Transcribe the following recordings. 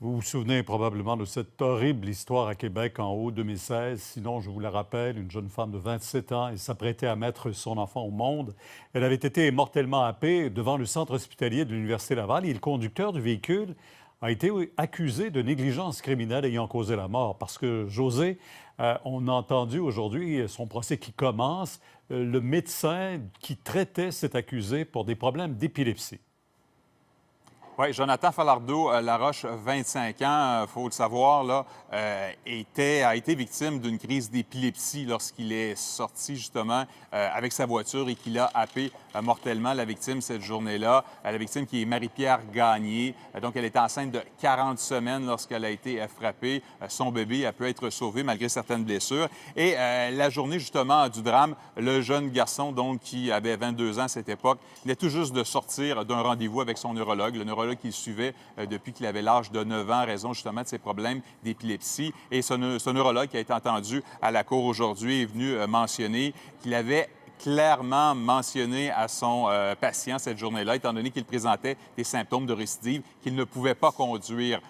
Vous vous souvenez probablement de cette horrible histoire à Québec en août 2016. Sinon, je vous la rappelle, une jeune femme de 27 ans, elle s'apprêtait à mettre son enfant au monde. Elle avait été mortellement happée devant le centre hospitalier de l'Université Laval et le conducteur du véhicule a été accusé de négligence criminelle ayant causé la mort. Parce que José, on a entendu aujourd'hui son procès qui commence, le médecin qui traitait cet accusé pour des problèmes d'épilepsie. Oui, Jonathan Falardeau Laroche, 25 ans, il faut le savoir, là, a été victime d'une crise d'épilepsie lorsqu'il est sorti justement avec sa voiture et qu'il a happé mortellement la victime cette journée-là. La victime qui est Marie-Pierre Gagné. Donc, elle était enceinte de 40 semaines lorsqu'elle a été frappée. Son bébé a pu être sauvé malgré certaines blessures. Et la journée justement du drame, le jeune garçon donc qui avait 22 ans à cette époque, venait tout juste de sortir d'un rendez-vous avec son neurologue. Le neurologue qu'il suivait depuis qu'il avait l'âge de 9 ans, en raison justement de ses problèmes d'épilepsie. Et ce neurologue qui a été entendu à la cour aujourd'hui est venu mentionner qu'il avait clairement mentionné à son patient cette journée-là, étant donné qu'il présentait des symptômes de récidive, qu'il ne pouvait pas conduire.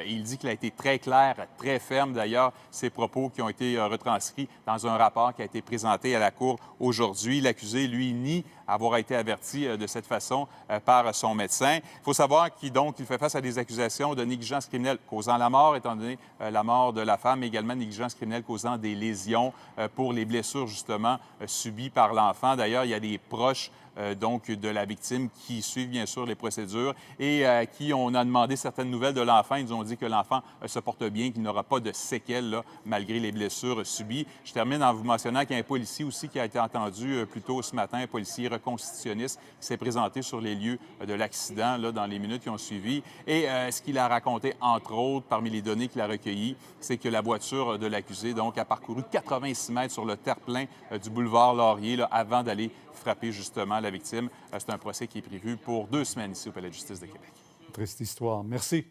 Il dit qu'il a été très clair, très ferme d'ailleurs, ses propos qui ont été retranscrits dans un rapport qui a été présenté à la Cour aujourd'hui. L'accusé, lui, nie avoir été averti de cette façon par son médecin. Il faut savoir qu'il fait face à des accusations de négligence criminelle causant la mort, étant donné la mort de la femme, mais également négligence criminelle causant des lésions pour les blessures, justement, subies par l'enfant. D'ailleurs, il y a des proches de la victime qui suivent bien sûr les procédures et à qui on a demandé certaines nouvelles de l'enfant. Ils nous ont dit que l'enfant se porte bien, qu'il n'aura pas de séquelles là, malgré les blessures subies. Je termine en vous mentionnant qu'il y a un policier aussi qui a été entendu plus tôt ce matin, un policier reconstitutionniste qui s'est présenté sur les lieux de l'accident là, dans les minutes qui ont suivi. Et ce qu'il a raconté, entre autres, parmi les données qu'il a recueillies, c'est que la voiture de l'accusé donc, a parcouru 86 mètres sur le terre-plein du boulevard Laurier là, avant d'aller frapper justement la victime. C'est un procès qui est prévu pour 2 semaines ici au Palais de justice de Québec. Triste histoire. Merci.